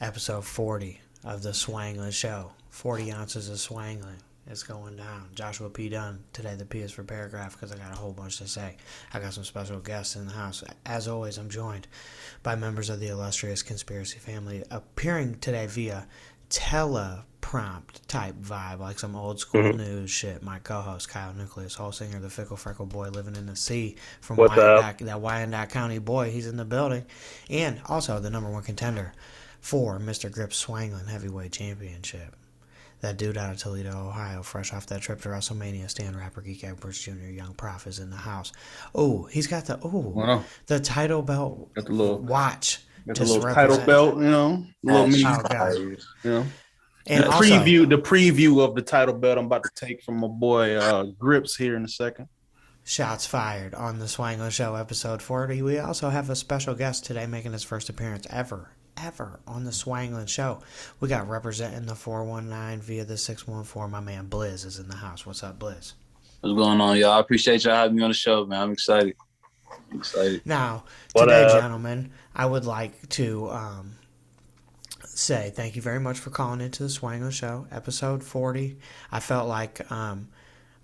Episode 40 of the Swanglin Show. 40 ounces of Swanglin. It's going down. Joshua P. Dunn. Today the P is for paragraph because I got a whole bunch to say. I got some special guests in the house. As always, I'm joined by members of the illustrious conspiracy family, appearing today via teleprompt type vibe, like some old school news shit. My co-host Kyle Newkleus, whole singer, the fickle freckle boy living in the sea from that Wyandotte County boy. He's in the building, and also the number one contender for Mr. Grip's Swanglin Heavyweight Championship. That dude out of Toledo, Ohio, fresh off that trip to WrestleMania, Stan RapperGeek Edwards Jr., Young Prof is in the house. Oh, he's got the title belt got the little watch. Got the little title belt, little mini size, And the preview of the title belt I'm about to take from my boy Grips here in a second. Shots fired on the Swanglin Show, episode 40. We also have a special guest today making his first appearance ever on the Swanglin Show. We got representing the 419 via the 614. My man BLIZZ is in the house. What's up, BLIZZ? What's going on, y'all? I appreciate y'all having me on the show, man. I'm excited. Now, today, gentlemen, I would like to say thank you very much for calling into the Swanglin Show, episode 40. I felt like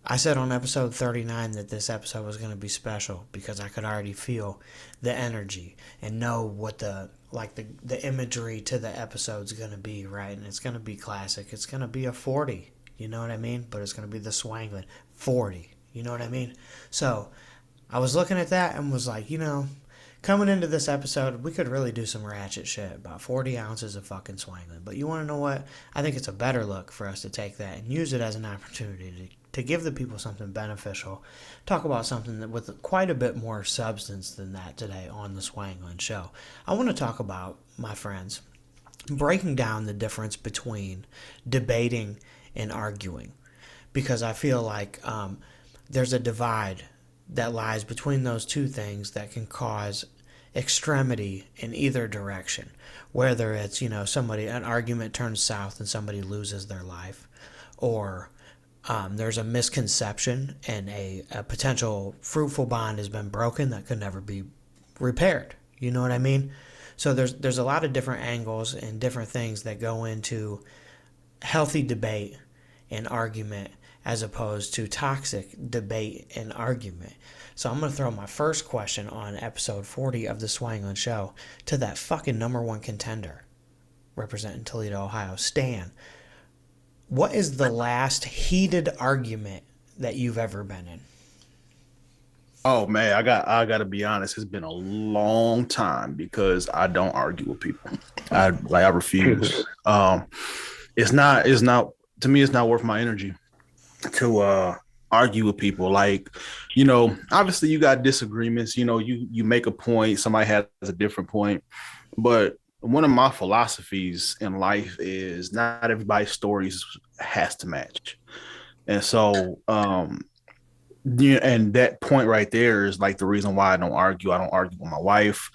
I said on episode 39 that this episode was going to be special because I could already feel the energy and know what the imagery to the episode's going to be, right? And it's going to be classic. It's going to be a 40, you know what I mean? But it's going to be the Swanglin 40, you know what I mean? So I was looking at that and was like, coming into this episode, we could really do some ratchet shit, about 40 ounces of fucking Swanglin. But you want to know what? I think it's a better look for us to take that and use it as an opportunity to give the people something beneficial, talk about something that with quite a bit more substance than that today on the Swanglin Show. I want to talk about, my friends, breaking down the difference between debating and arguing, because I feel like there's a divide that lies between those two things that can cause extremity in either direction, whether it's, an argument turns south and somebody loses their life, or there's a misconception and a potential fruitful bond has been broken that could never be repaired. You know what I mean? So there's a lot of different angles and different things that go into healthy debate and argument as opposed to toxic debate and argument. So I'm going to throw my first question on episode 40 of the Swanglin Show to that fucking number one contender representing Toledo, Ohio, Stan. What is the last heated argument that you've ever been in? Oh man, I got to be honest. It's been a long time because I don't argue with people. I refuse. It's not to me. It's not worth my energy to argue with people. Obviously you got disagreements. You make a point. Somebody has a different point, but one of my philosophies in life is not everybody's stories has to match. And so, and that point right there is like the reason why I don't argue. I don't argue with my wife.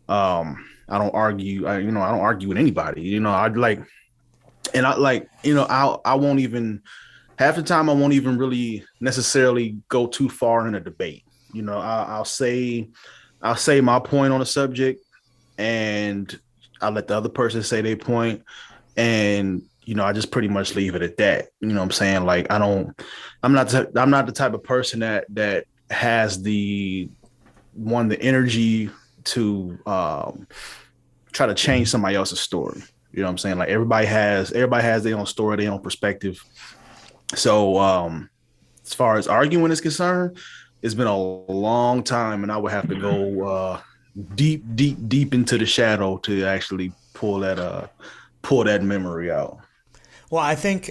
I don't argue. I don't argue with anybody. I won't even, half the time I won't even really necessarily go too far in a debate. I'll say my point on a subject, and I let the other person say their point, and I just pretty much leave it at that. You know what I'm saying? Like I'm not the type of person that has the energy to try to change somebody else's story. You know what I'm saying? Like everybody has their own story, their own perspective. So as far as arguing is concerned, it's been a long time, and I would have to go deep into the shadow to actually pull that memory out. Well, I think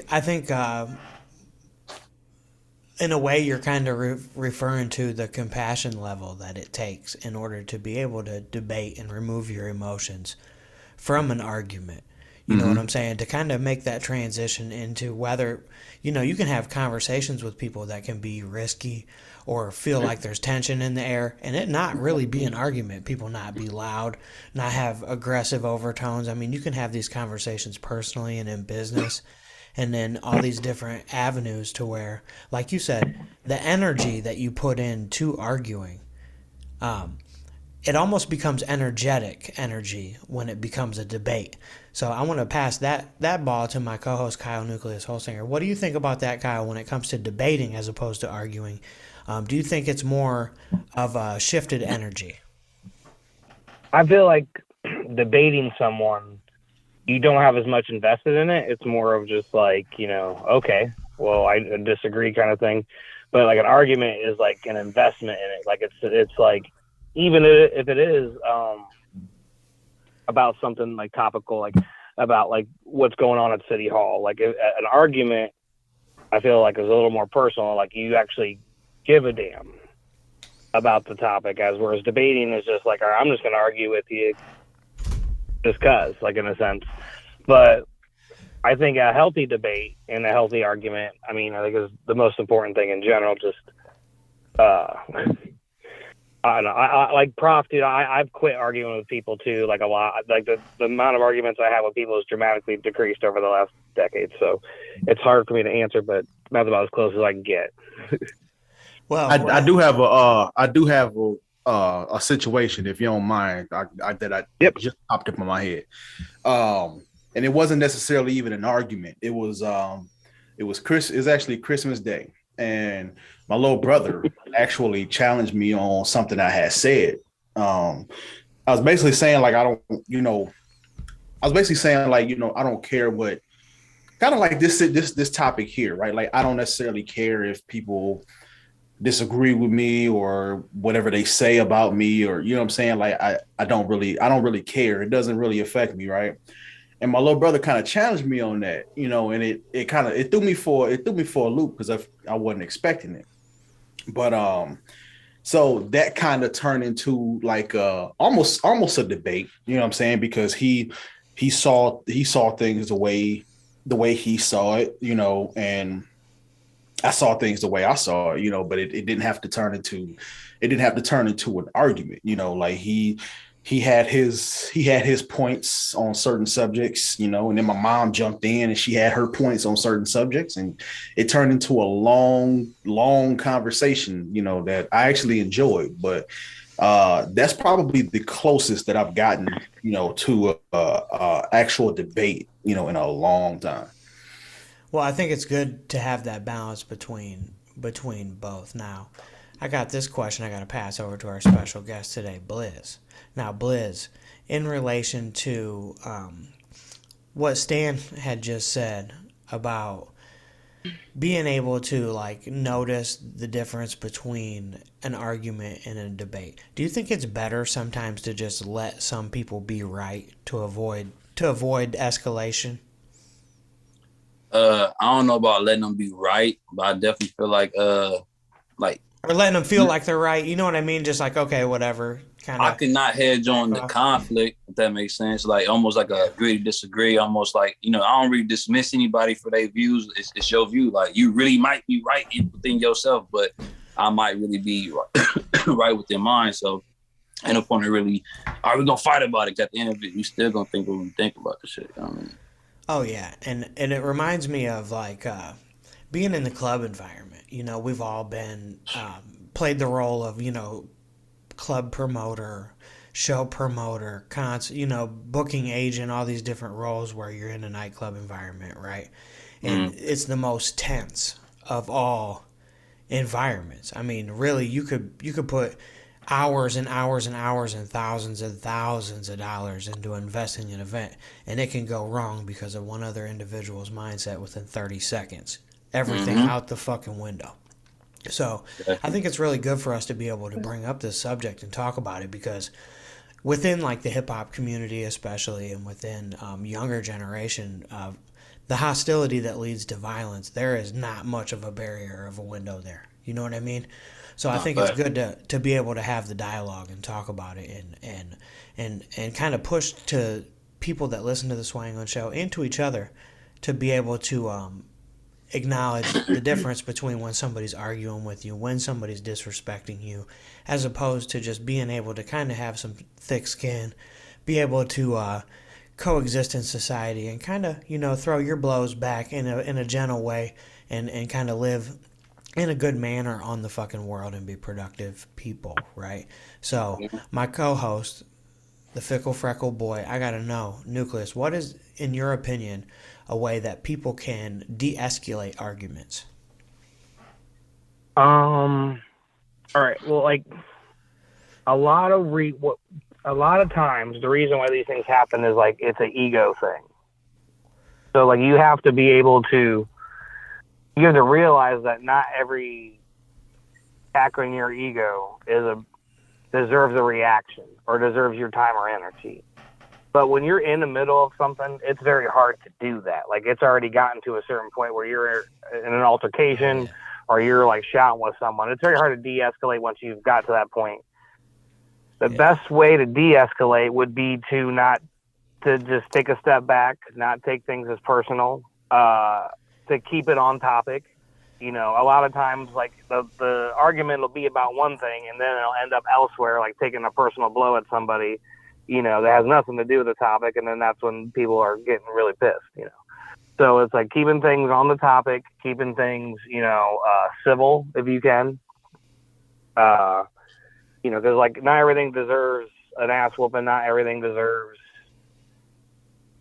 in a way you're kind of referring to the compassion level that it takes in order to be able to debate and remove your emotions from an argument. You know what I'm saying? To kind of make that transition into whether, you can have conversations with people that can be risky or feel like there's tension in the air and it not really be an argument. People not be loud, not have aggressive overtones. I mean, you can have these conversations personally and in business, and then all these different avenues to where, like you said, the energy that you put into arguing it almost becomes energetic energy when it becomes a debate. So I want to pass that ball to my co-host Kyle Nucleus Holsinger. What do you think about that, Kyle, when it comes to debating as opposed to arguing? Do you think it's more of a shifted energy? I feel like debating someone, you don't have as much invested in it. It's more of just like, okay, well, I disagree kind of thing. But like an argument is like an investment in it. Like it's like, even if it is about something like topical, like about like what's going on at City Hall, like an argument, I feel like is a little more personal. Like you actually give a damn about the topic, whereas debating is just like, all right, I'm just going to argue with you just cause, like in a sense. But I think a healthy debate and a healthy argument, I think is the most important thing in general. Just, I don't know. I like Prof, dude. I've quit arguing with people too, like a lot. Like the amount of arguments I have with people has dramatically decreased over the last decade. So it's hard for me to answer, but that's about as close as I can get. Well, I do have a situation, if you don't mind, that just popped up in my head. And it wasn't necessarily even an argument. It was actually Christmas Day, and my little brother actually challenged me on something I had said. I was basically saying like I don't care what, kind of like this topic here, right? Like I don't necessarily care if people disagree with me or whatever they say about me, or you know what I'm saying? Like I don't really care. It doesn't really affect me, right? And my little brother kind of challenged me on that, and it threw me for a loop because I wasn't expecting it. But so that kind of turned into like almost a debate, you know what I'm saying? Because he saw things the way he saw it, and I saw things the way I saw it, but it didn't have to turn into an argument, like he had his points on certain subjects, and then my mom jumped in and she had her points on certain subjects, and it turned into a long conversation, that I actually enjoyed. But that's probably the closest that I've gotten, to a actual debate, in a long time. Well, I think it's good to have that balance between both. Now, I got this question I got to pass over to our special guest today, BLIZZ. Now, BLIZZ, in relation to what Stan had just said about being able to like notice the difference between an argument and a debate, do you think it's better sometimes to just let some people be right to avoid escalation? I don't know about letting them be right, but I definitely feel like or letting them feel like they're right. You know what I mean? Just like, okay, whatever. Kind of. I cannot hedge on the conflict, if that makes sense. Like almost like a agree to disagree. Almost like, I don't really dismiss anybody for their views. It's your view. Like you really might be right within yourself, but I might really be right within mine. So ain't no point in really, are we gonna fight about it? At the end of it, we still gonna think what we think about the shit. You know what I mean? Oh yeah, and it reminds me of like being in the club environment. We've all been played the role of club promoter, show promoter, booking agent, all these different roles where you're in a nightclub environment, right? And it's the most tense of all environments. I mean, really, you could put hours and hours and hours and thousands of dollars into investing in an event, and it can go wrong because of one other individual's mindset within 30 seconds. Everything out the fucking window. So I think it's really good for us to be able to bring up this subject and talk about it, because within like the hip hop community especially, and within younger generation, the hostility that leads to violence, there is not much of a barrier of a window there. You know what I mean? So I think it's good to be able to have the dialogue and talk about it and kind of push to people that listen to the Swanglin Show and to each other to be able to acknowledge the difference between when somebody's arguing with you, when somebody's disrespecting you, as opposed to just being able to kind of have some thick skin, be able to coexist in society and kind of, throw your blows back in a gentle way and kind of live in a good manner on the fucking world and be productive people, right? So my co-host, the fickle freckle boy, I gotta know, Newkleus, what is, in your opinion, a way that people can de-escalate arguments? All right. Well, like a lot of times, the reason why these things happen is like it's an ego thing. So like you have to realize that not every attack on your ego deserves a reaction or deserves your time or energy. But when you're in the middle of something, it's very hard to do that. Like it's already gotten to a certain point where you're in an altercation or you're like shouting with someone. It's very hard to de-escalate once you've got to that point. The best way to de-escalate would be to just take a step back, not take things as personal, to keep it on topic. You know, a lot of times, like the argument will be about one thing, and then it'll end up elsewhere, like taking a personal blow at somebody, you know, that has nothing to do with the topic, and then that's when people are getting really pissed, you know. So it's like keeping things on the topic, keeping things, you know, civil if you can. You know, because like not everything deserves an ass whooping, not everything deserves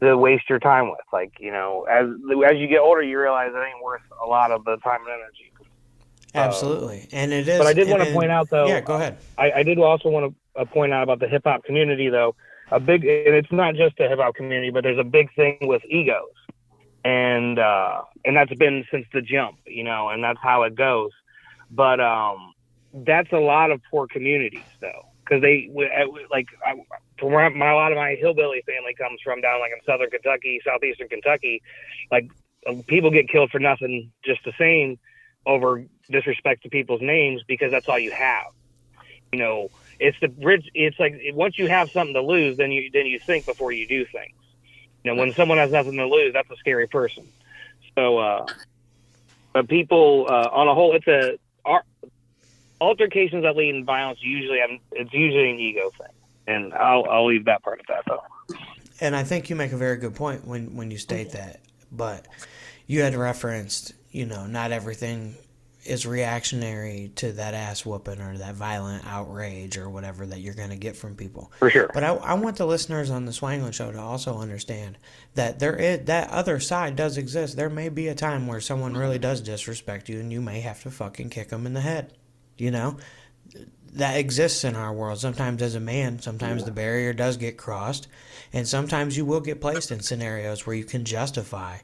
to waste your time with. Like, you know, as you get older, you realize it ain't worth a lot of the time and energy. Absolutely, and it is. But I did want to point out, though. Yeah, go ahead. I did also want to point out about the hip hop community, though. And it's not just the hip hop community, but there's a big thing with egos, and that's been since the jump, you know, and that's how it goes. But that's a lot of poor communities, though, because they like from where a lot of my hillbilly family comes from, down like in southern Kentucky, southeastern Kentucky, like people get killed for nothing, just the same, over disrespect to people's names, because that's all you have. You know, it's the bridge. It's like once you have something to lose, then you think before you do things. You know, when someone has nothing to lose, that's a scary person. So, but people on a whole, altercations that lead in violence it's usually an ego thing, and I'll leave that part of that though. And I think you make a very good point when you state that. But you had referenced, you know, not everything is reactionary to that ass whooping or that violent outrage or whatever that you're going to get from people. For sure. But I want the listeners on the Swanglin Show to also understand that that other side does exist. There may be a time where someone really does disrespect you and you may have to fucking kick them in the head. You know, that exists in our world. Sometimes as a man, sometimes the barrier does get crossed, and sometimes you will get placed in scenarios where you can justify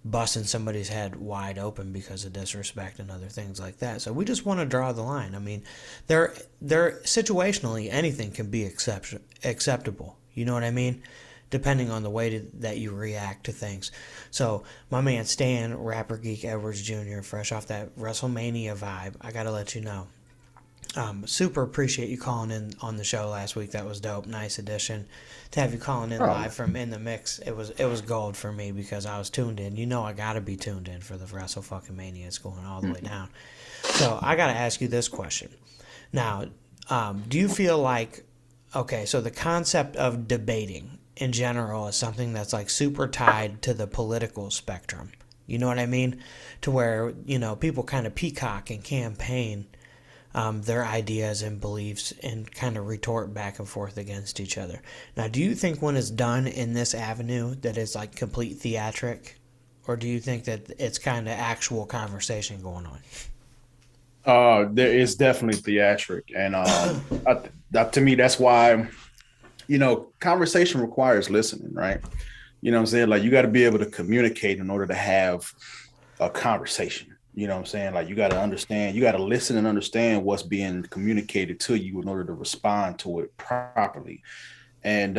busting somebody's head wide open because of disrespect and other things like that. So we just want to draw the line. I mean, there situationally, anything can be acceptable. You know what I mean? Depending on the way that you react to things. So my man Stan, RapperGeek Edwards Jr., fresh off that WrestleMania vibe, I gotta let you know. Super appreciate you calling in on the show last week. That was dope. Nice addition. To have you calling in live from In the Mix, it was gold for me because I was tuned in. You know I gotta be tuned in for the WrestleMania. It's going all the way down. So I gotta ask you this question. Now, do you feel like, okay, so the concept of debating in general is something that's like super tied to the political spectrum. You know what I mean? To where, you know, people kind of peacock and campaign their ideas and beliefs and kind of retort back and forth against each other. Now, do you think when it's done in this avenue that it's like complete theatric? Or do you think that it's kind of actual conversation going on? There is definitely theatric. And to me, that's why, you know, conversation requires listening, right? You know what I'm saying? Like, you got to be able to communicate in order to have a conversation. You know what I'm saying? Like, you got to understand, you got to listen and understand what's being communicated to you in order to respond to it properly. And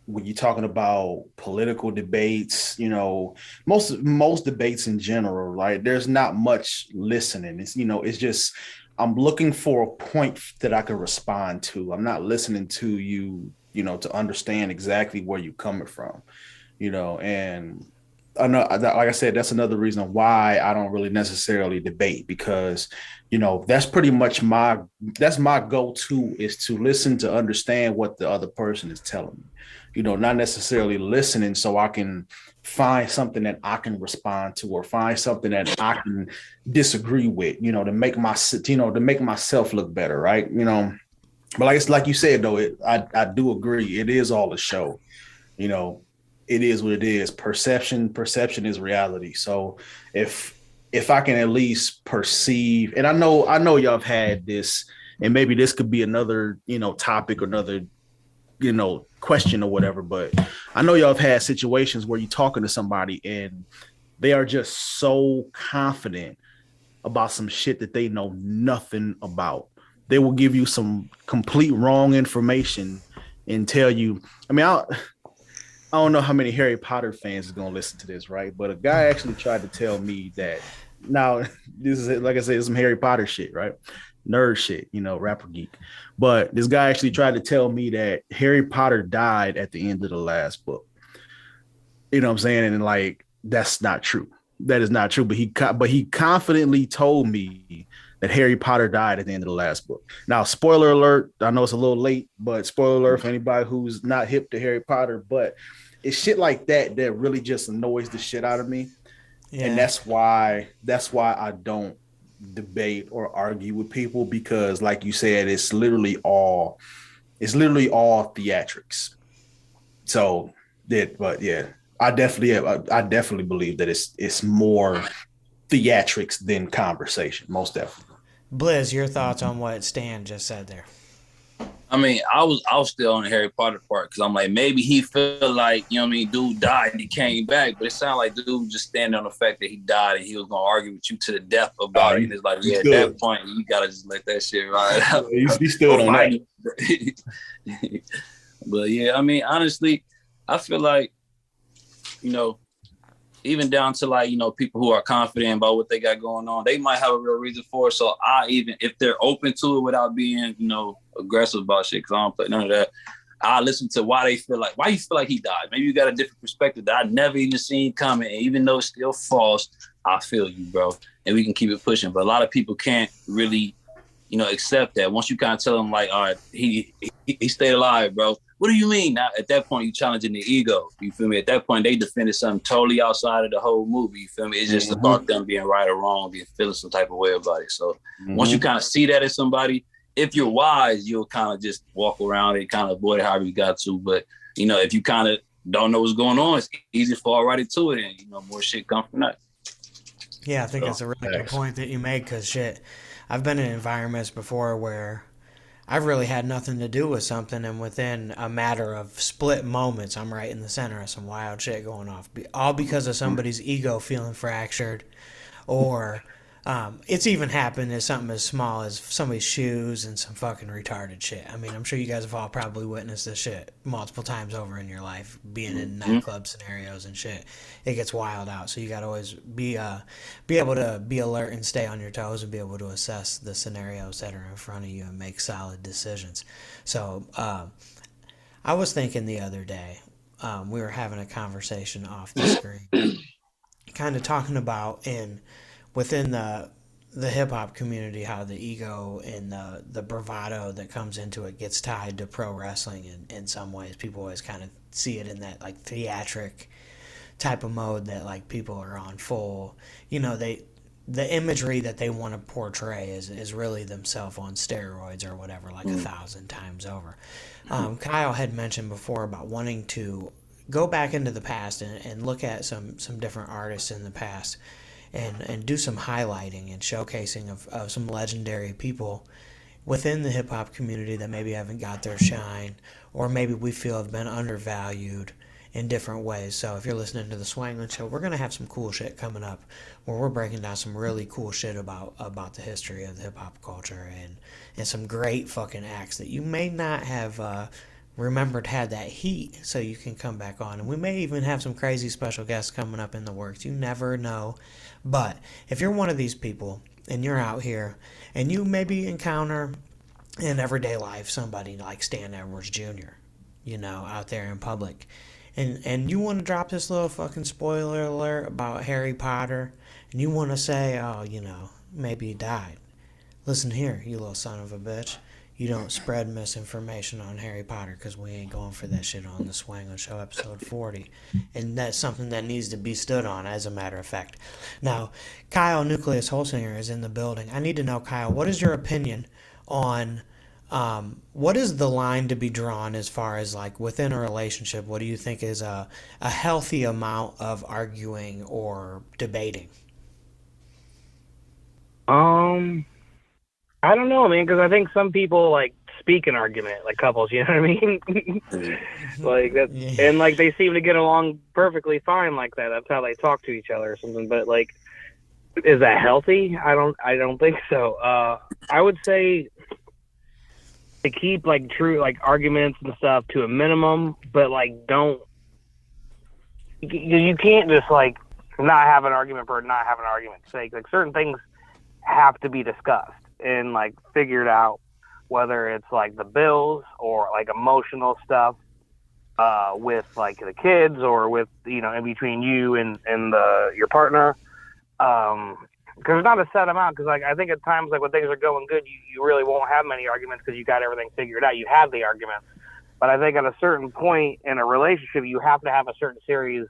when you're talking about political debates, you know, most debates in general, right? There's not much listening. It's, you know, it's just, I'm looking for a point that I can respond to. I'm not listening to you, you know, to understand exactly where you're coming from, you know, and I know, like I said, that's another reason why I don't really necessarily debate, because, that's pretty much that's my go-to, is to listen to understand what the other person is telling me, not necessarily listening so I can find something that I can respond to, or find something that I can disagree with, to make myself look better. Right. But like you said, though, I do agree. It is all a show. you know, it is what it is. Perception is reality. So if I can at least perceive, and I know y'all have had this, and maybe this could be another, topic or another, question or whatever, but I know y'all have had situations where you're talking to somebody and they are just so confident about some shit that they know nothing about. They will give you some complete wrong information and tell you, I don't know how many Harry Potter fans is going to listen to this, right? But a guy actually tried to tell me that, now this is, like I said, some Harry Potter shit, right? Nerd shit, RapperGeek. But this guy actually tried to tell me that Harry Potter died at the end of the last book. You know what I'm saying? And like, that's not true. That is not true. But he confidently told me that Harry Potter died at the end of the last book. Now, spoiler alert, I know it's a little late, but spoiler alert for anybody who's not hip to Harry Potter, but it's shit like that that really just annoys the shit out of me. Yeah. And that's why I don't debate or argue with people, because like you said, it's literally all theatrics. So but yeah, I definitely believe that it's more theatrics than conversation, most definitely. BLIZZ, your thoughts on what Stan just said there? I mean, I was still on the Harry Potter part, because I'm like, maybe he felt like, dude died and he came back, but it sounded like dude was just standing on the fact that he died and he was gonna argue with you to the death about it. And it's like, yeah, at that point, you gotta just let that shit ride out. He stood on that. But yeah, I mean, honestly, I feel like, even down to like, people who are confident about what they got going on, they might have a real reason for it. So if they're open to it without being, aggressive about shit, because I don't play none of that, I listen to why you feel like he died. Maybe you got a different perspective that I never even seen coming. And even though it's still false, I feel you, bro. And we can keep it pushing. But a lot of people can't really, accept that. Once you kind of tell them like, all right, he stayed alive, bro. What do you mean? Now, at that point, you're challenging the ego. You feel me? At that point, they defended something totally outside of the whole movie. You feel me? It's just about them being right or wrong, being feeling some type of way about it. So once you kind of see that as somebody, if you're wise, you'll kind of just walk around it, kind of avoid it however you got to. But, if you kind of don't know what's going on, it's easy to fall right into it, and, more shit come from that. Yeah, I think that's a really good point that you make, because shit, I've been in environments before where I've really had nothing to do with something, and within a matter of split moments, I'm right in the center of some wild shit going off, all because of somebody's ego feeling fractured, or it's even happened as something as small as somebody's shoes and some fucking retarded shit. I mean, I'm sure you guys have all probably witnessed this shit multiple times over in your life, being in nightclub scenarios and shit. It gets wild out, so you got to always be able to be alert and stay on your toes and be able to assess the scenarios that are in front of you and make solid decisions. So I was thinking the other day, we were having a conversation off the screen, kind of talking about within the hip-hop community, how the ego and the bravado that comes into it gets tied to pro wrestling in some ways. People always kind of see it in that like theatric type of mode that like people are on full, the imagery that they want to portray is really themselves on steroids or whatever, like 1,000 times over. Kyle had mentioned before about wanting to go back into the past and look at some different artists in the past, and do some highlighting and showcasing of some legendary people within the hip-hop community that maybe haven't got their shine, or maybe we feel have been undervalued in different ways. So if you're listening to the Swanglin Show, we're going to have some cool shit coming up where we're breaking down some really cool shit about the history of the hip-hop culture, and some great fucking acts that you may not have remembered had that heat, so you can come back on. And we may even have some crazy special guests coming up in the works. You never know. But if you're one of these people and you're out here and you maybe encounter in everyday life somebody like Stan Edwards Jr., out there in public, and you want to drop this little fucking spoiler alert about Harry Potter, and you want to say, oh, maybe he died. Listen here, you little son of a bitch. You don't spread misinformation on Harry Potter, because we ain't going for that shit on the Swanglin Show episode 40. And that's something that needs to be stood on, as a matter of fact. Now, Kyle Newkleus Holsinger is in the building. I need to know, Kyle, what is your opinion on what is the line to be drawn as far as, like, within a relationship? What do you think is a healthy amount of arguing or debating? I don't know, man, because I think some people like speak an argument, like couples. You know what I mean? Like that, yeah. And like they seem to get along perfectly fine like that. That's how they talk to each other or something. But like, is that healthy? I don't think so. I would say to keep like true like arguments and stuff to a minimum, but like don't. You can't just like not have an argument for not having an argument's sake. Like certain things have to be discussed and like figured out, whether it's like the bills or like emotional stuff with like the kids or with in between you and your partner, because it's not a set amount. Because like I think at times like when things are going good, you really won't have many arguments because you got everything figured out. You have the arguments, but I think at a certain point in a relationship, you have to have a certain series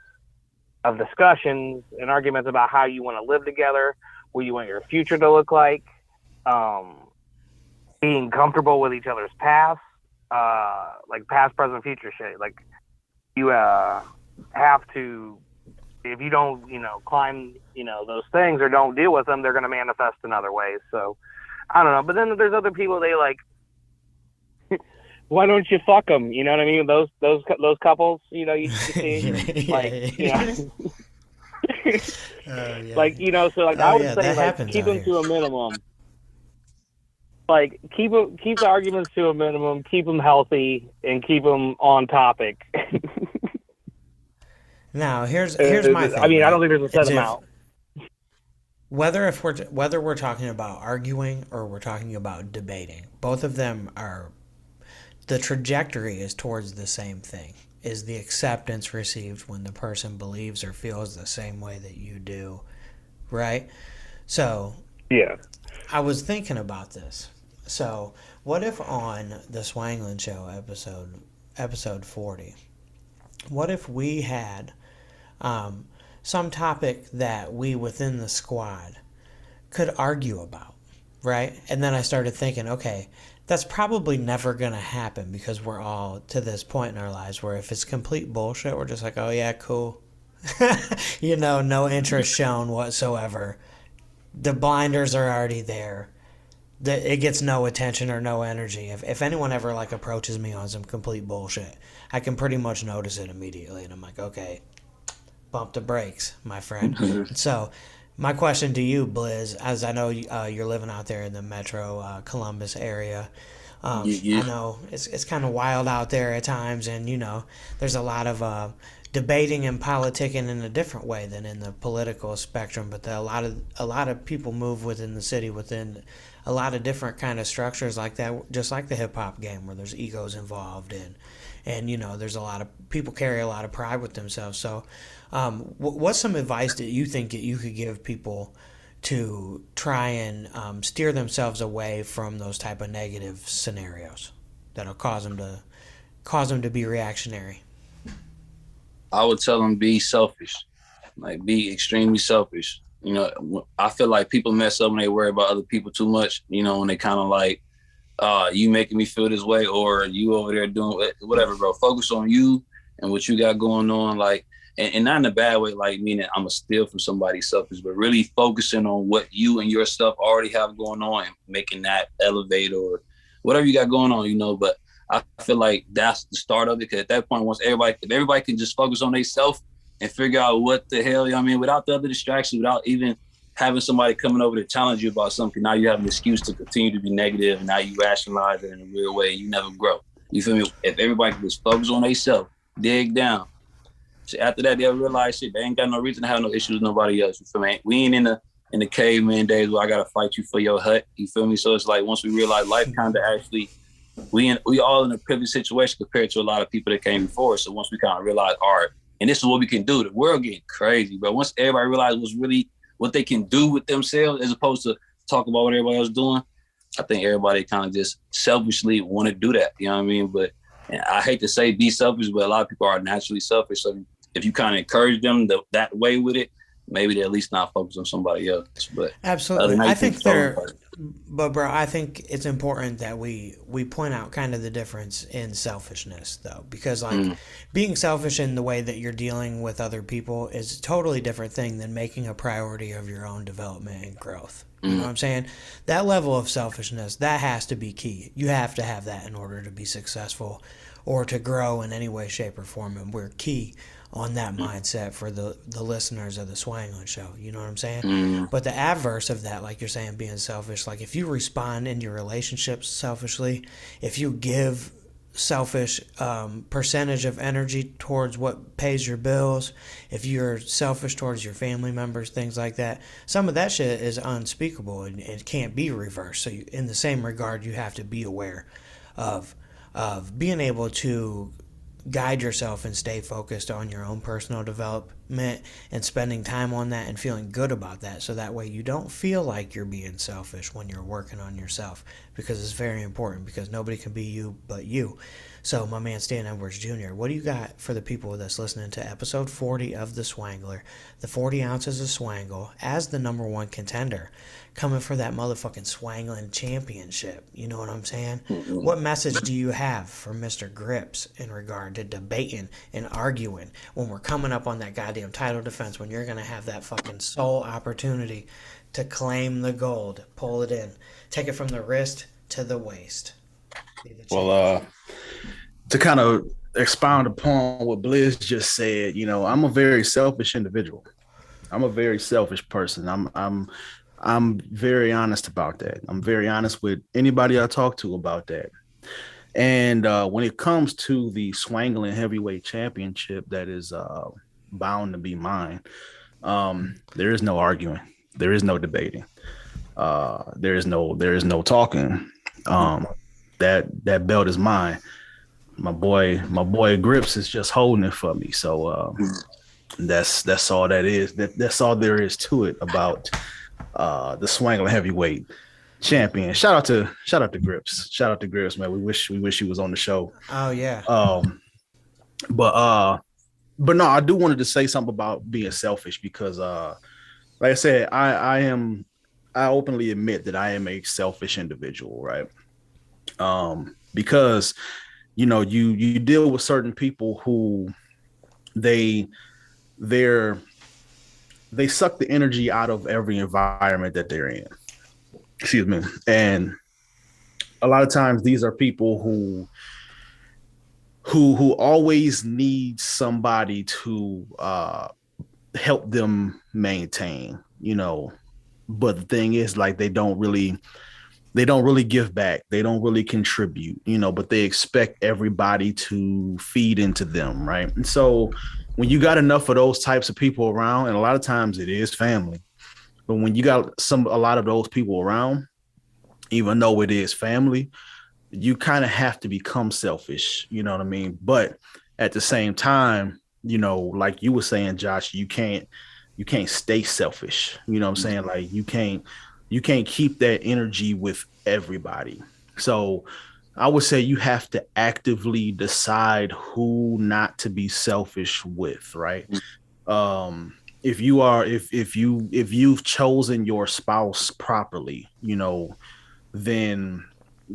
of discussions and arguments about how you want to live together, what you want your future to look like. Being comfortable with each other's past, like past, present, future shit. Like you have to, if you don't, climb, those things or don't deal with them, they're going to manifest in other ways. So I don't know. But then there's other people, they like, why don't you fuck them? You know what I mean? Those couples, you see, like, like, so like I would say like keep them to a minimum. Like keep the arguments to a minimum, keep them healthy, and keep them on topic. Now here's my thing. I mean, I don't think there's a set amount. Whether we're talking about arguing or we're talking about debating, both of them are, the trajectory is towards the same thing. Is the acceptance received when the person believes or feels the same way that you do, right? So yeah, I was thinking about this. So what if on the Swanglin Show episode 40, what if we had some topic that we within the squad could argue about, right? And then I started thinking, okay, that's probably never going to happen because we're all to this point in our lives where if it's complete bullshit, we're just like, oh yeah, cool. No interest shown whatsoever. The blinders are already there. It gets no attention or no energy. If anyone ever like approaches me on some complete bullshit, I can pretty much notice it immediately. And I'm like, okay, bump the brakes, my friend. So my question to you, BLIZZ, as I know you're living out there in the Metro Columbus area, I know it's kind of wild out there at times, and there's a lot of debating and politicking in a different way than in the political spectrum. But a lot of people move within the city within a lot of different kind of structures like that, just like the hip hop game where there's egos involved and there's a lot of people carry a lot of pride with themselves. So what's some advice that you think that you could give people to try and steer themselves away from those type of negative scenarios that'll cause them to be reactionary? I would tell them be selfish, like be extremely selfish. I feel like people mess up when they worry about other people too much, when they kind of like, you making me feel this way, or you over there doing whatever, bro. Focus on you and what you got going on, like, and not in a bad way, like meaning I'm gonna steal from somebody selfish, but really focusing on what you and your stuff already have going on and making that elevate or whatever you got going on, But I feel like that's the start of it, because at that point, if everybody can just focus on themselves and figure out what the hell, without the other distractions, without even having somebody coming over to challenge you about something, now you have an excuse to continue to be negative, and now you rationalize it in a weird way, and you never grow. You feel me? If everybody can just focus on themselves, dig down. So after that, they'll realize shit, they ain't got no reason to have no issues with nobody else. You feel me? We ain't in the caveman days where I gotta fight you for your hut. You feel me? So it's like once we realize life kind of actually we all in a privileged situation compared to a lot of people that came before us. So once we kind of realized, all right, and this is what we can do, the world getting crazy, bro. Once everybody realized what they can do with themselves as opposed to talk about what everybody else is doing, I think everybody kind of just selfishly want to do that. You know what I mean? But and I hate to say be selfish, but a lot of people are naturally selfish. So if you kind of encourage them that way with it, maybe they at least not focus on somebody else. But absolutely, I think but bro, I think it's important that we point out kind of the difference in selfishness, though, because like being selfish in the way that you're dealing with other people is a totally different thing than making a priority of your own development and growth. You know what I'm saying? That level of selfishness, that has to be key. You have to have that in order to be successful or to grow in any way, shape, or form. And we're key on that mindset for the listeners of the Swanglin Show. You know what I'm saying? But the adverse of that, like you're saying, being selfish, like if you respond in your relationships selfishly, if you give selfish percentage of energy towards what pays your bills, if you're selfish towards your family members, things like that, some of that shit is unspeakable and it can't be reversed. So in the same regard, you have to be aware of being able to guide yourself and stay focused on your own personal development and spending time on that and feeling good about that, so that way you don't feel like you're being selfish when you're working on yourself, because it's very important, because nobody can be you but you. So my man Stan Edwards Jr., what do you got for the people that's listening to episode 40 of The Swangler, the 40 ounces of Swangle as the number one contender, coming for that motherfucking Swanglin championship? You know what I'm saying? What message do you have for Mr. Grips in regard to debating and arguing when we're coming up on that goddamn title defense, when you're going to have that fucking sole opportunity to claim the gold, pull it in, take it from the wrist to the waist? Well, to kind of expound upon what BLIZZ just said, you know, I'm a very selfish individual. I'm a very selfish person. I'm very honest about that. I'm very honest with anybody I talk to about that. And when it comes to the Swanglin Heavyweight Championship, that is bound to be mine. There is no arguing. There is no debating. There is no talking. That belt is mine. My boy Grips is just holding it for me. So that's all that is. That's all there is to it about the Swanglin Heavyweight Champion. Shout out to Grips. Shout out to Grips, man. We wish he was on the show. Oh yeah. But no, I do wanted to say something about being selfish, because like I said, I openly admit that I am a selfish individual, right? Because you know, you deal with certain people who they suck the energy out of every environment that they're in. Excuse me. And a lot of times these are people who always need somebody to help them maintain, you know. But the thing is, like, they don't really give back. They don't really contribute, you know, but they expect everybody to feed into them, right? And so when you got enough of those types of people around, and a lot of times it is family, but when you got a lot of those people around, even though it is family, you kind of have to become selfish, you know what I mean? But at the same time, you know, like you were saying, Josh, you can't stay selfish. You know what I'm saying? Like you can't keep that energy with everybody. So I would say you have to actively decide who not to be selfish with, right? If you've chosen your spouse properly, you know, then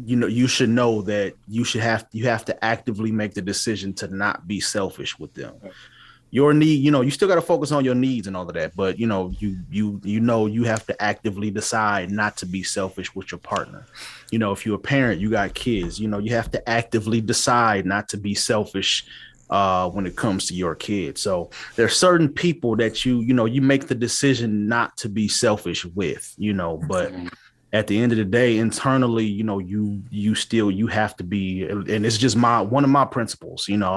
you know you should know that you have to actively make the decision to not be selfish with them. Your need, you know, you still got to focus on your needs and all of that, but you know, you have to actively decide not to be selfish with your partner. You know, if you're a parent, you got kids, you know, you have to actively decide not to be selfish when it comes to your kids. So there's certain people that you make the decision not to be selfish with, you know, but at the end of the day, internally, you know, you have to be, and it's just one of my principles, you know,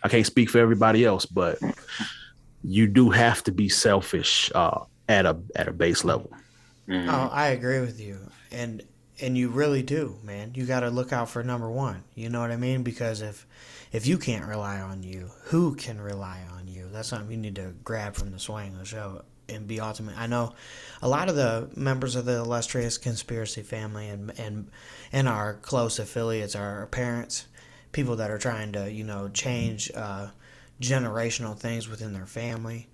I can't speak for everybody else, but you do have to be selfish at a base level. Oh, I agree with you. And you really do, man. You got to look out for number one. You know what I mean? Because if you can't rely on you, who can rely on you? That's something you need to grab from the Swanglin Show and be ultimate. I know a lot of the members of the illustrious conspiracy family and our close affiliates are our parents, people that are trying to, you know, change generational things within their family,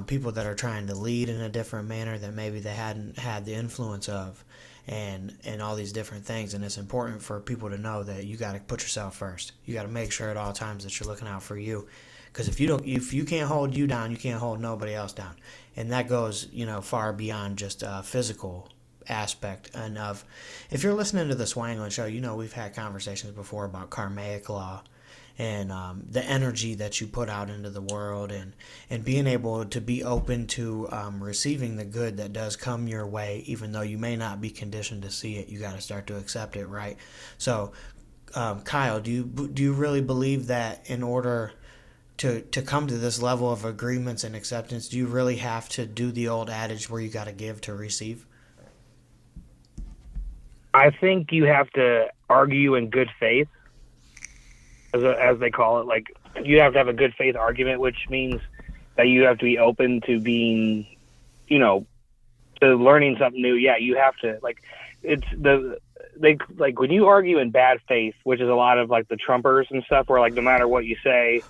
people that are trying to lead in a different manner that maybe they hadn't had the influence of, and all these different things. And it's important for people to know that you got to put yourself first. You got to make sure at all times that you're looking out for you, because if you can't hold you down, you can't hold nobody else down. And that goes, you know, far beyond just physical aspect. And if you're listening to the Swanglin Show, you know we've had conversations before about karmic law and the energy that you put out into the world, and being able to be open to receiving the good that does come your way, even though you may not be conditioned to see it. You got to start to accept it, right? So, Kyle, do you really believe that in order to come to this level of agreements and acceptance, do you really have to do the old adage where you got to give to receive? I think you have to argue in good faith, as they call it. Like, you have to have a good faith argument, which means that you have to be open to being, you know, to learning something new. Yeah, you have to, like, like when you argue in bad faith, which is a lot of like the Trumpers and stuff, where like no matter what you say,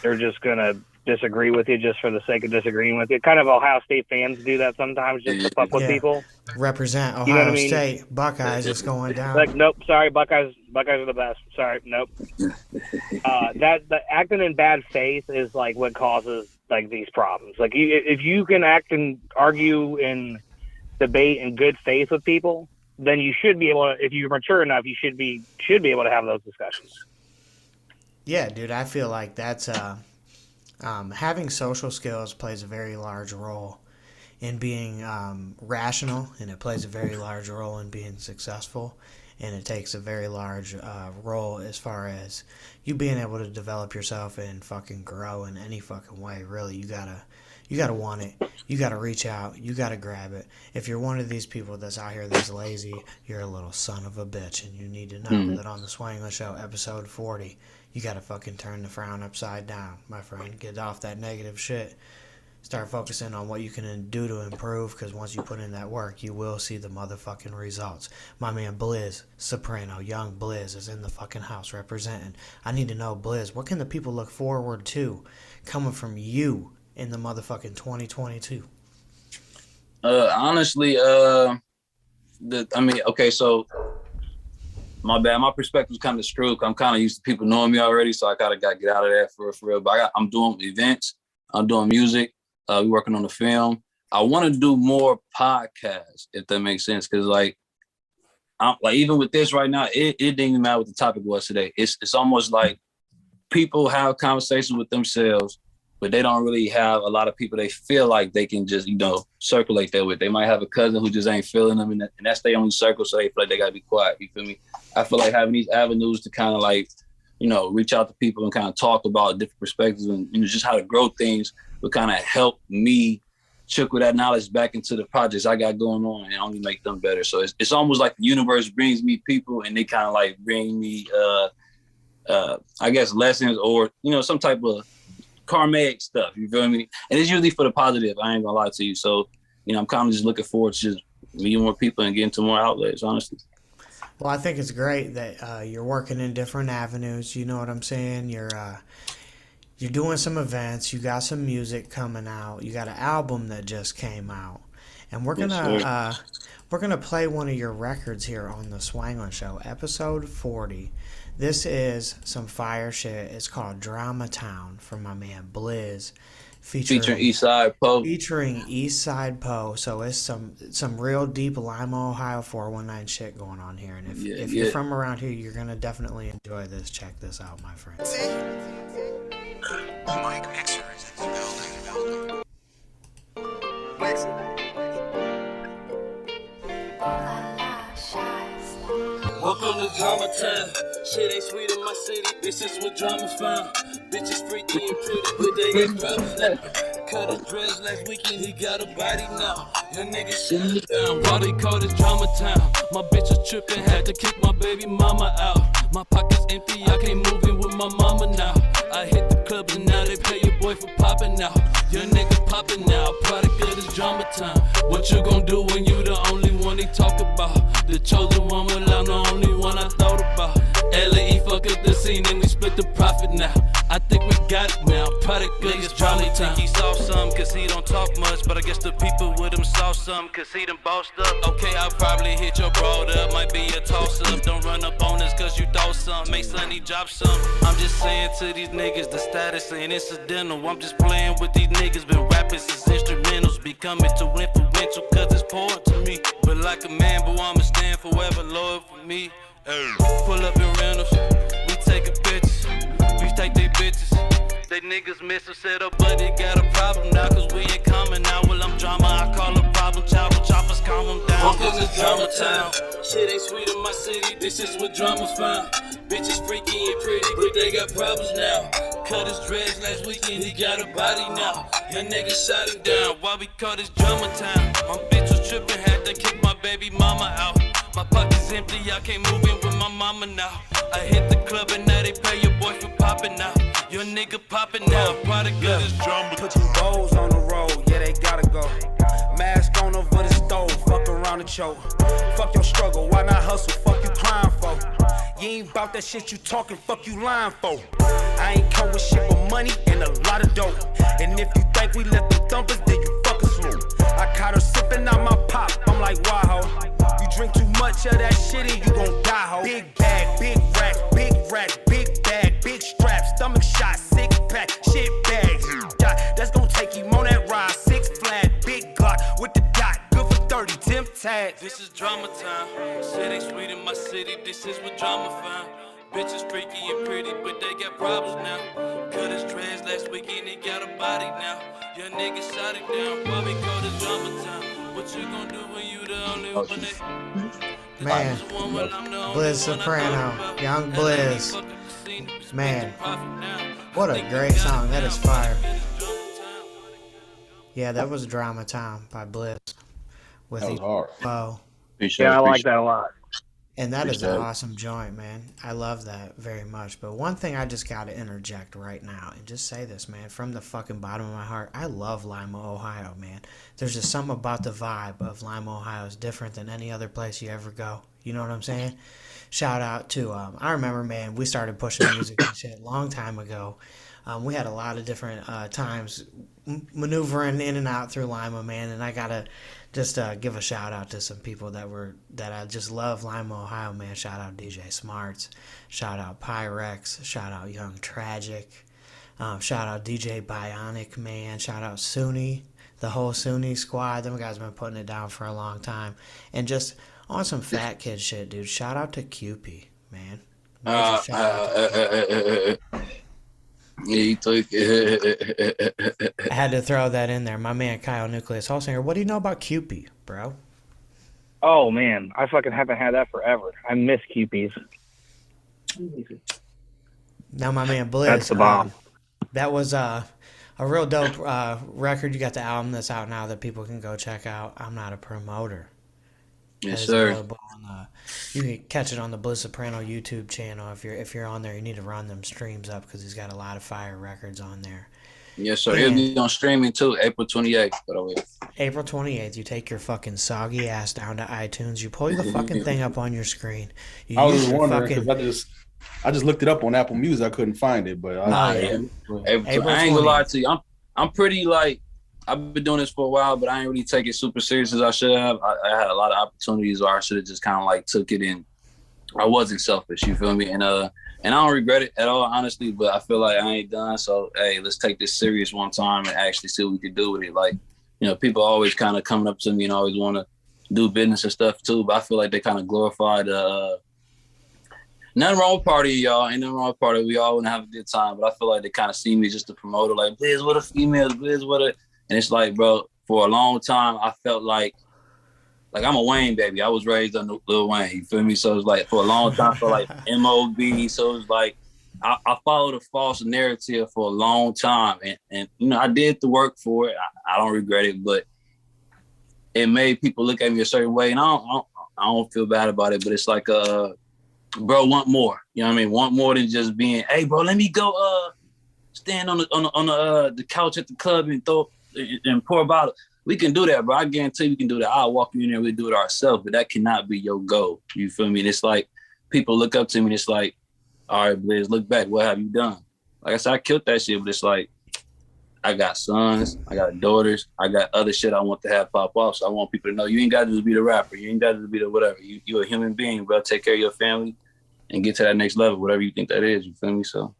they're just gonna disagree with you just for the sake of disagreeing with you. Kind of Ohio State fans do that sometimes just to fuck with people. Represent Ohio, you know what I mean? State Buckeyes is going down. Like, nope, sorry, Buckeyes are the best. Sorry, nope. The acting in bad faith is like what causes like these problems. Like, if you can act and argue and debate in good faith with people, then you should be able to. If you're mature enough, you should be able to have those discussions. Yeah, dude, I feel like that's having social skills plays a very large role in being rational, and it plays a very large role in being successful, and it takes a very large role as far as you being able to develop yourself and fucking grow in any fucking way. Really, you gotta want it. You gotta reach out. You gotta grab it. If you're one of these people that's out here that's lazy, you're a little son of a bitch, and you need to know that on the Swanglin Show, episode 40, you gotta fucking turn the frown upside down, my friend. Get off that negative shit. Start focusing on what you can do to improve, because once you put in that work, you will see the motherfucking results. My man BLIZZ, Soprano, young BLIZZ is in the fucking house representing. I need to know, BLIZZ, what can the people look forward to coming from you in the motherfucking 2022? Honestly, okay, so my bad. My perspective is kind of screwed. I'm kind of used to people knowing me already, so I kind of got to get out of that for real. But I'm doing events. I'm doing music. We're working on the film. I want to do more podcasts, if that makes sense, because like even with this right now, it didn't even matter what the topic was today. It's almost like people have conversations with themselves, but they don't really have a lot of people they feel like they can just, circulate that with. They might have a cousin who just ain't feeling them, and that's their only circle, so they feel like they gotta be quiet. You feel me? I feel like having these avenues to kind of like, reach out to people and kind of talk about different perspectives and just how to grow things would kind of help me trickle that knowledge back into the projects I got going on and only make them better. So it's almost like the universe brings me people, and they kind of like bring me, I guess, lessons or, some type of karmic stuff. You feel me? And it's usually for the positive. I ain't gonna lie to you. So, I'm kind of just looking forward to just meeting more people and getting to more outlets, honestly. Well, I think it's great that you're working in different avenues. You know what I'm saying? You're doing some events. You got some music coming out. You got an album that just came out, and we're gonna play one of your records here on the Swanglin Show, episode 40. This is some fire shit. It's called Drama Town from my man BLIZZ. Featuring Eastside Poe. Featuring Eastside Poe. So it's some real deep Lima, Ohio 419 shit going on here. And if you're from around here, you're going to definitely enjoy this. Check this out, my friend. Mike Mixer is in the building. Welcome to Drama Town. Shit ain't sweet in my city. This is what drama found. Bitches freaky and pretty, but they get crowded. cut his dreads last weekend, he got a body now. Your nigga shit down. Why they call this drama town? My bitch was tripping, had to kick my baby mama out. My pocket's empty, I can't move in with my mama now. I hit the clubs and now they pay your boy for popping now. Your nigga popping now, product of this drama time. What you gon' do when you the only one they talk about? The chosen one, well I'm the only one I thought about. LAE fuck up the scene and we split the profit now. I think we got it now, product of this drama time. He saw some cause he don't talk much, but I guess the people with him saw some cause he done bossed up. Okay, I'll probably hit your broad up, might be a toss up. Don't run up on us cause you thought some, make Sonny drop some. I'm just saying to these niggas, the status ain't incidental. I'm just playing with these niggas, been rapping since instrumentals. Becoming too influential cause it's important to me. But like a man, but I'ma stand forever loyal for me. Pull up in rentals, we taking bitches, we take they bitches. They niggas miss us, set up, but they got a problem now, cause we ain't coming now. Well, I'm drama, I call a problem child, but choppers calm them down. Cause it's drama town. Shit ain't sweet in my city, this is what drama's found. Bitches freaky and pretty, but they got problems now. Cut his dreads last weekend, he got a body now. Your nigga shot him down. Why we call this drama town? My bitch was tripping, had to kick my baby mama out. My pocket's empty, I can't move in with my mama now. I hit the club and now they pay your boy for popping now. Your nigga popping now, product of this drama. Put two goals on the road, yeah, they gotta go. Mask on over the stove, fuck around the choke. Fuck your struggle, why not hustle? Fuck you crying for? You ain't bout that shit you talking, fuck you lying for. I ain't come with shit but money and a lot of dope. And if you think we left the thumpers, then you fucking slow. I caught her sipping out my pop, I'm like, wow, ho. You drink too much of that shit and you gon' die, ho. Big bag, big racks, big bag, big straps, stomach shot, six pack, shit bags. That's gon' take him on that ride, six flat, big Glock with the dot, good for 30, 10 tags. This is drama time. Shit ain't sweet in my city, this is what drama found. Bitches freaky and pretty, but they got problems now. Cut his dreads last weekend, he got a body now. Your nigga shot it down, why we call this drama time? What you gon' do when you the only one that... Man, BLIZZ Soprano, Young BLIZZ. Man, what a great song. That is fire. Yeah, that was Drama Time by BLIZZ. With that was hard. Oh. Yeah, I like that a lot. And that is an awesome joint, man. I love that very much. But one thing I just got to interject right now and just say this, man, from the fucking bottom of my heart. I love Lima, Ohio, man. There's just something about the vibe of Lima, Ohio is different than any other place you ever go. You know what I'm saying? Shout out to, I remember, man, we started pushing music and shit a long time ago. We had a lot of different times maneuvering in and out through Lima, man. And I got to just give a shout out to some people that I just love Lima, Ohio, man. Shout out DJ Smarts, shout out Pyrex, shout out Young Tragic, shout out DJ Bionic, man. Shout out Sunni, the whole Sunni squad. Them guys been putting it down for a long time. And just on some fat kid shit, dude. Shout out to QP, man. I had to throw that in there. My man Kyle Nucleus, whole singer. What do you know about QP, bro? Oh man, I fucking haven't had that forever. I miss QPs. Now my man BLIZZ. That's the bomb. That was a real dope record. You got the album that's out now that people can go check out. I'm Not a Promoter. Yes, sir. You can catch it on the BLIZZ Soprano YouTube channel. If you're on there, you need to run them streams up because he's got a lot of fire records on there. Yes, sir. He'll be on streaming too, April 28th. By the way. April 28th, you take your fucking soggy ass down to iTunes. You pull the fucking thing up on your screen. I was just wondering because I just looked it up on Apple Music. I couldn't find it, but I ain't gonna lie to you. I'm pretty like. I've been doing this for a while, but I ain't really take it super serious as I should have. I had a lot of opportunities where I should have just kind of like took it in. I wasn't selfish, you feel me? And I don't regret it at all, honestly, but I feel like I ain't done. So, hey, let's take this serious one time and actually see what we can do with it. Like, you know, people always kind of coming up to me and always want to do business and stuff too, but I feel like they kind of glorified nothing wrong with party, y'all. Ain't nothing wrong with party. We all want to have a good time, but I feel like they kind of see me just a promoter, like, BLIZZ, what a female, BLIZZ, what a... And it's like, bro, for a long time, I felt like I'm a Wayne baby. I was raised on Lil Wayne, you feel me? So it's like, for a long time, I felt like MOB. So it's like, I followed a false narrative for a long time, and you know, I did the work for it. I don't regret it, but it made people look at me a certain way, and I don't feel bad about it. But it's like, bro, want more. You know what I mean? Want more than just being, hey, bro, let me go stand on the couch at the club and pour a bottle. We can do that, bro. I guarantee we can do that. I'll walk you in there, we do it ourselves, but that cannot be your goal. You feel me? And it's like people look up to me and it's like, all right, BLIZZ, look back. What have you done? Like I said, I killed that shit, but it's like, I got sons, I got daughters, I got other shit I want to have pop off. So I want people to know you ain't got to just be the rapper. You ain't got to be the whatever. You're a human being, bro. Take care of your family and get to that next level, whatever you think that is. You feel me? So.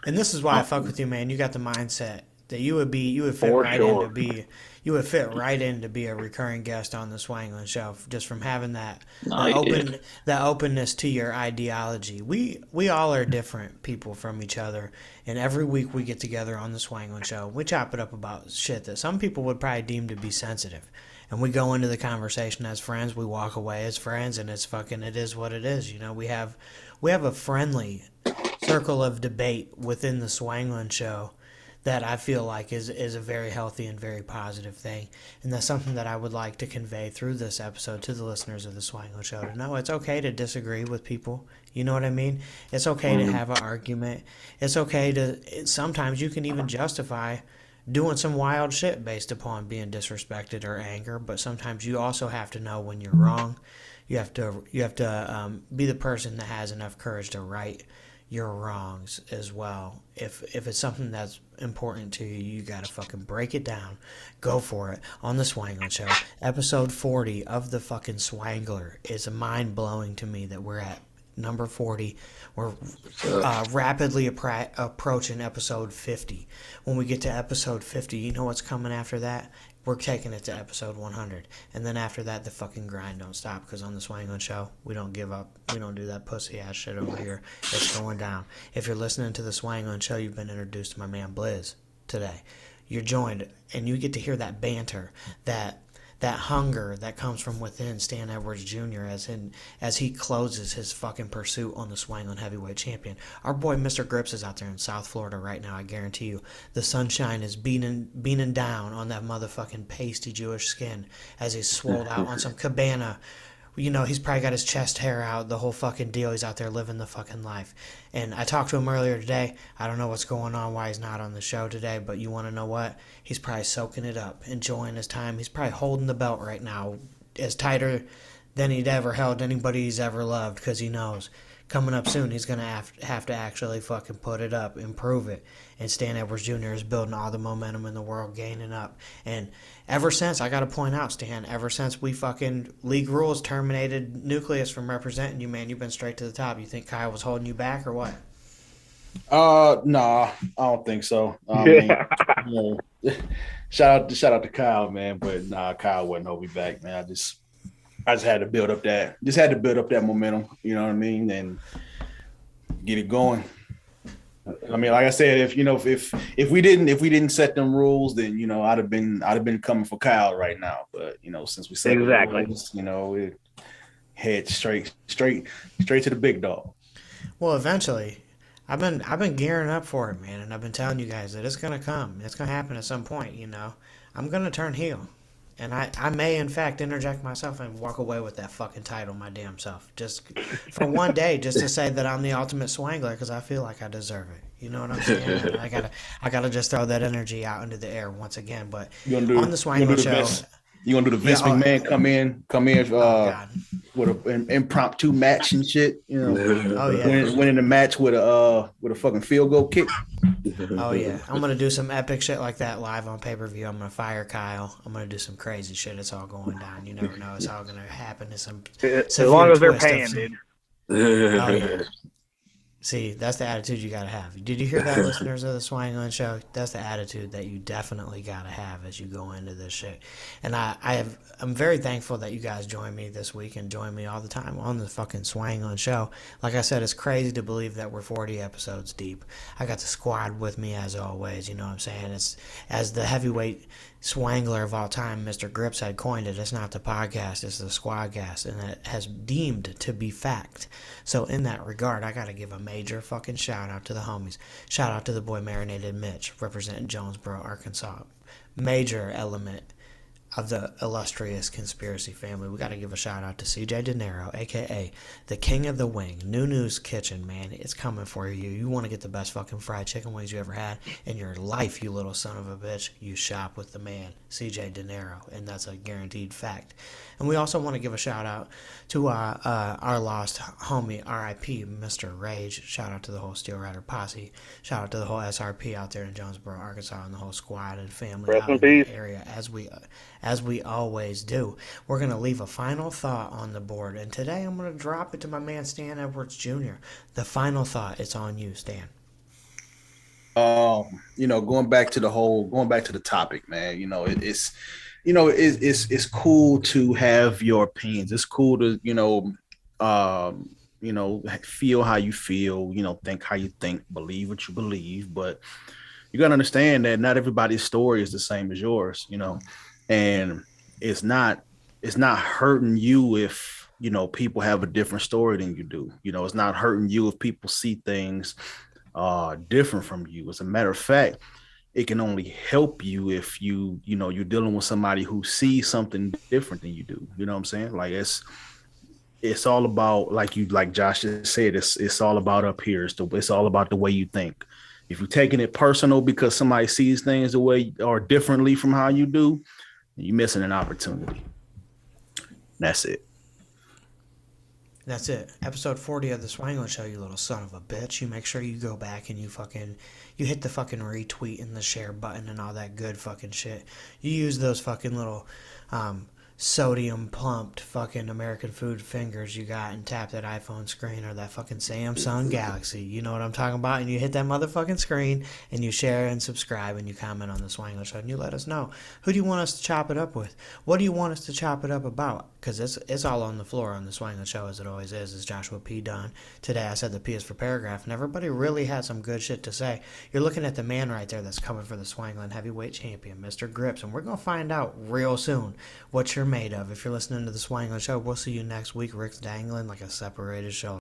And this is why I fuck with you, man. You got the mindset that you would fit right in to be a recurring guest on the Swanglin Show, just from having that openness to your ideology. We all are different people from each other, and every week we get together on the Swanglin Show. We chop it up about shit that some people would probably deem to be sensitive, and we go into the conversation as friends. We walk away as friends, and it is what it is. You know, we have a friendly circle of debate within the Swanglin Show that I feel like is a very healthy and very positive thing. And that's something that I would like to convey through this episode to the listeners of the Swanglin Show, to know it's okay to disagree with people. You know what I mean? It's okay to have an argument. It's okay to, sometimes you can even justify doing some wild shit based upon being disrespected or anger, but sometimes you also have to know when you're wrong. You have to be the person that has enough courage to right your wrongs as well. If it's something that's important to you, you gotta fucking break it down. Go for it on the Swanglin Show. Episode 40 of the fucking Swangler is mind blowing to me that we're at number 40. We're rapidly approaching episode 50. When we get to episode 50, you know what's coming after that? We're taking it to episode 100. And then after that, the fucking grind don't stop, because on the Swanglin Show, we don't give up. We don't do that pussy-ass shit over here. It's going down. If you're listening to the Swanglin Show, you've been introduced to my man BLIZZ today. You're joined, and you get to hear that banter, that hunger that comes from within Stan Edwards Jr. as he closes his fucking pursuit on the Swanglin heavyweight champion. Our boy Mr. Grips is out there in South Florida right now. I guarantee you, the sunshine is beating down on that motherfucking pasty Jewish skin as he's swolled out on some cabana. You know, he's probably got his chest hair out, the whole fucking deal. He's out there living the fucking life. And I talked to him earlier today. I don't know what's going on, why he's not on the show today, but you want to know what? He's probably soaking it up, enjoying his time. He's probably holding the belt right now as tighter than he'd ever held anybody he's ever loved, because he knows coming up soon he's going to have to actually fucking put it up, improve it. And Stan Edwards Jr. is building all the momentum in the world, gaining up. And ever since, I got to point out, Stan, ever since we fucking league rules terminated Newkleus from representing you, man, you've been straight to the top. You think Kyle was holding you back or what? Nah, I don't think so. You know, shout out to Kyle, man, but nah, Kyle wouldn't hold me back, man. I just had to build up that momentum, you know what I mean, and get it going. I mean, like I said, if we didn't set them rules, then, you know, I'd have been coming for Kyle right now. But, you know, since we set exactly rules, you know, it head straight to the big dog. Well, eventually, I've been gearing up for it, man, and I've been telling you guys that it's gonna come. It's gonna happen at some point. You know, I'm gonna turn heel. And I may, in fact, interject myself and walk away with that fucking title my damn self. Just for one day, just to say that I'm the ultimate swangler, because I feel like I deserve it. You know what I'm saying? I gotta just throw that energy out into the air once again. But on the Swanglin Show... You gonna do the Vince McMahon come in with an impromptu match and shit, you know? Winning the match with a fucking field goal kick. Oh yeah, I'm gonna do some epic shit like that live on pay-per-view. I'm gonna fire Kyle. I'm gonna do some crazy shit. It's all going down. You never know. It's all gonna happen. To some as long as they're paying, dude. Oh, yeah. See, that's the attitude you gotta have. Did you hear that, listeners of the Swanglin Show? That's the attitude that you definitely gotta have as you go into this shit. And I'm very thankful that you guys join me this week and join me all the time on the fucking Swanglin Show. Like I said, it's crazy to believe that we're 40 episodes deep. I got the squad with me as always. You know what I'm saying? It's as the heavyweight swangler of all time, Mr. Grips had coined it. It's not the podcast, it's the squadcast, and it has deemed to be fact. So in that regard, I got to give a major fucking shout out to the homies. Shout out to the boy Marinated Mitch, representing Jonesboro, Arkansas. Major element of the illustrious conspiracy family. We got to give a shout out to CJ De Niro, aka the King of the Wing. Nunu's Kitchen, man. It's coming for you. You want to get the best fucking fried chicken wings you ever had in your life, you little son of a bitch. You shop with the man, CJ De Niro, and that's a guaranteed fact. And we also want to give a shout out to our lost homie, RIP, Mr. Rage. Shout out to the whole Steel Rider posse. Shout out to the whole SRP out there in Jonesboro, Arkansas, and the whole squad and family Rest out in in peace. the area, as we always do. We're going to leave a final thought on the board, and today I'm going to drop it to my man Stan Edwards Jr. The final thought, it's on you, Stan. Going back to the topic, man, it's cool to have your opinions. It's cool to, feel how you feel, think how you think, believe what you believe. But you got to understand that not everybody's story is the same as yours, and it's not hurting you if, people have a different story than you do. It's not hurting you if people see things different from you. As a matter of fact, it can only help you if you're dealing with somebody who sees something different than you do. You know what I'm saying? Like it's all about, like Josh just said, it's all about up here. It's all about the way you think. If you're taking it personal because somebody sees things the way or differently from how you do, you're missing an opportunity. That's it. That's it. Episode 40 of the Swanglin Show, you little son of a bitch. You make sure you go back and you hit the fucking retweet and the share button and all that good fucking shit. You use those fucking little sodium pumped fucking American food fingers you got and tap that iPhone screen or that fucking Samsung Galaxy. You know what I'm talking about? And you hit that motherfucking screen and you share and subscribe and you comment on the Swanglin Show and you let us know. Who do you want us to chop it up with? What do you want us to chop it up about? Because it's all on the floor on the Swanglin Show, as it always is. It's Joshua P. Dunn. Today I said the P is for paragraph, and everybody really had some good shit to say. You're looking at the man right there that's coming for the Swanglin heavyweight champion, Mr. Grips, and we're going to find out real soon what you're made of. If you're listening to the Swanglin Show, we'll see you next week. Rick's dangling like a separated shoulder.